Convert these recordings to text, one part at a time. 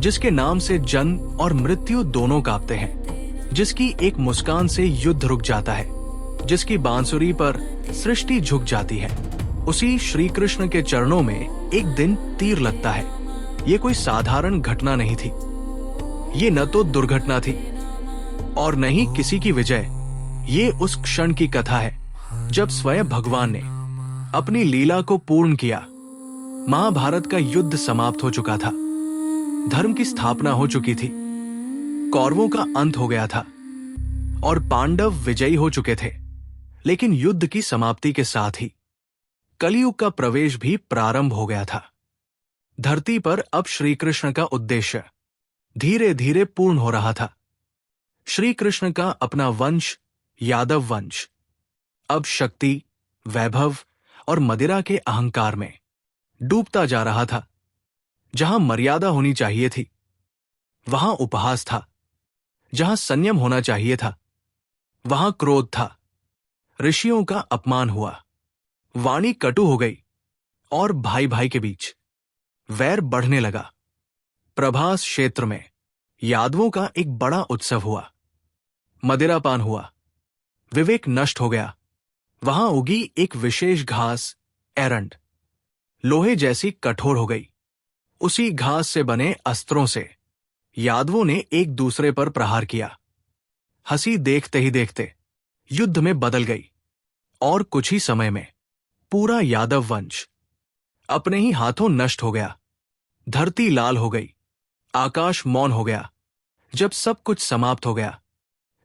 जिसके नाम से जन्म और मृत्यु दोनों कांपते हैं, जिसकी एक मुस्कान से युद्ध रुक जाता है, जिसकी बांसुरी पर सृष्टि झुक जाती है, उसी श्री कृष्ण के चरणों में एक दिन तीर लगता है। ये कोई साधारण घटना नहीं थी। ये न तो दुर्घटना थी और न ही किसी की विजय। ये उस क्षण की कथा है जब स्वयं भगवान ने अपनी लीला को पूर्ण किया। महाभारत का युद्ध समाप्त हो चुका था, धर्म की स्थापना हो चुकी थी, कौरवों का अंत हो गया था और पांडव विजयी हो चुके थे। लेकिन युद्ध की समाप्ति के साथ ही कलियुग का प्रवेश भी प्रारंभ हो गया था। धरती पर अब श्री कृष्ण का उद्देश्य धीरे धीरे पूर्ण हो रहा था। श्री कृष्ण का अपना वंश, यादव वंश, अब शक्ति, वैभव और मदिरा के अहंकार में डूबता जा रहा था। जहां मर्यादा होनी चाहिए थी, वहां उपहास था। जहां संयम होना चाहिए था, वहां क्रोध था। ऋषियों का अपमान हुआ, वाणी कटु हो गई और भाई भाई के बीच वैर बढ़ने लगा। प्रभास क्षेत्र में यादवों का एक बड़ा उत्सव हुआ। मदिरापान हुआ, विवेक नष्ट हो गया। वहां उगी एक विशेष घास, एरंड, लोहे जैसी कठोर हो गई। उसी घास से बने अस्त्रों से यादवों ने एक दूसरे पर प्रहार किया। हंसी देखते ही देखते युद्ध में बदल गई और कुछ ही समय में पूरा यादव वंश अपने ही हाथों नष्ट हो गया। धरती लाल हो गई, आकाश मौन हो गया। जब सब कुछ समाप्त हो गया,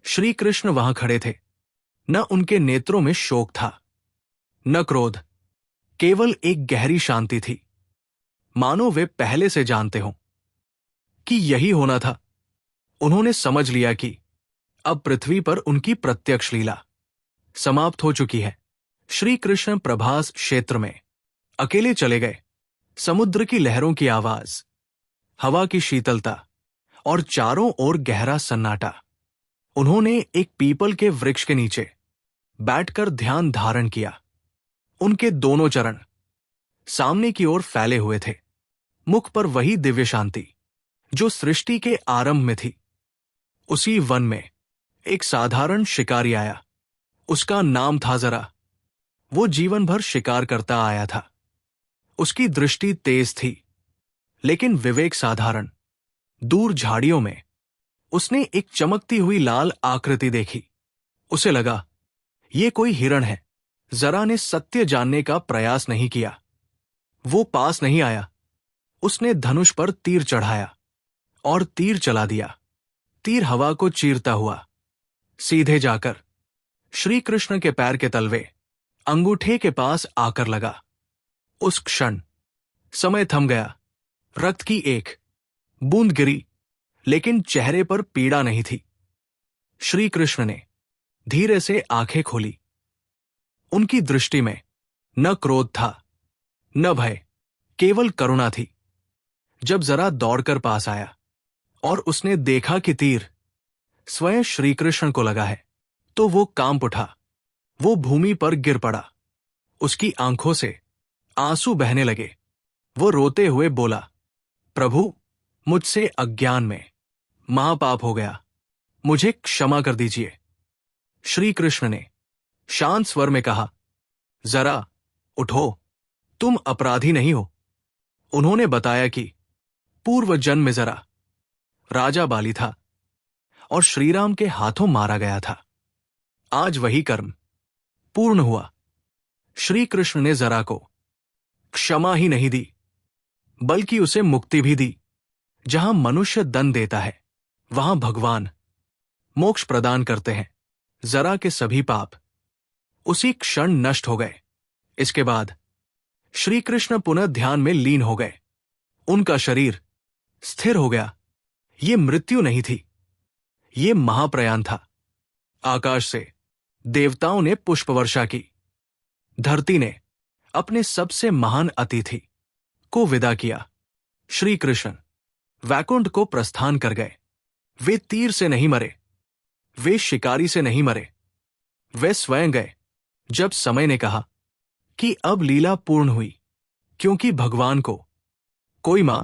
श्री कृष्ण वहां खड़े थे। न उनके नेत्रों में शोक था, न क्रोध, केवल एक गहरी शांति थी। मानो वे पहले से जानते हों कि यही होना था। उन्होंने समझ लिया कि अब पृथ्वी पर उनकी प्रत्यक्ष लीला समाप्त हो चुकी है। श्री कृष्ण प्रभास क्षेत्र में अकेले चले गए। समुद्र की लहरों की आवाज, हवा की शीतलता और चारों ओर गहरा सन्नाटा। उन्होंने एक पीपल के वृक्ष के नीचे बैठकर ध्यान धारण किया। उनके दोनों चरण सामने की ओर फैले हुए थे। मुख पर वही दिव्य शांति जो सृष्टि के आरंभ में थी। उसी वन में एक साधारण शिकारी आया। उसका नाम था जरा। वो जीवन भर शिकार करता आया था। उसकी दृष्टि तेज थी, लेकिन विवेक साधारण। दूर झाड़ियों में उसने एक चमकती हुई लाल आकृति देखी। उसे लगा ये कोई हिरण है। जरा ने सत्य जानने का प्रयास नहीं किया। वो पास नहीं आया। उसने धनुष पर तीर चढ़ाया और तीर चला दिया। तीर हवा को चीरता हुआ सीधे जाकर श्री कृष्ण के पैर के तलवे अंगूठे के पास आकर लगा। उस क्षण समय थम गया। रक्त की एक बूंद गिरी, लेकिन चेहरे पर पीड़ा नहीं थी। श्री कृष्ण ने धीरे से आंखें खोली। उनकी दृष्टि में न क्रोध था, न भय, केवल करुणा थी। जब जरा दौड़कर पास आया और उसने देखा कि तीर स्वयं श्री कृष्ण को लगा है, तो वो कांप उठा। वो भूमि पर गिर पड़ा। उसकी आंखों से आंसू बहने लगे। वो रोते हुए बोला, प्रभु, मुझसे अज्ञान में महापाप हो गया, मुझे क्षमा कर दीजिए। श्री कृष्ण ने शांत स्वर में कहा, जरा उठो, तुम अपराधी नहीं हो। उन्होंने बताया कि पूर्व जन्म में जरा राजा बाली था और श्रीराम के हाथों मारा गया था। आज वही कर्म पूर्ण हुआ। श्री कृष्ण ने जरा को क्षमा ही नहीं दी, बल्कि उसे मुक्ति भी दी। जहां मनुष्य दंड देता है, वहां भगवान मोक्ष प्रदान करते हैं। जरा के सभी पाप उसी क्षण नष्ट हो गए। इसके बाद श्री कृष्ण पुनः ध्यान में लीन हो गए। उनका शरीर स्थिर हो गया। ये मृत्यु नहीं थी, ये महाप्रयाण था। आकाश से देवताओं ने पुष्प वर्षा की। धरती ने अपने सबसे महान अतिथि को विदा किया। श्री कृष्ण वैकुंठ को प्रस्थान कर गए। वे तीर से नहीं मरे, वे शिकारी से नहीं मरे, वे स्वयं गए जब समय ने कहा कि अब लीला पूर्ण हुई, क्योंकि भगवान को कोई मां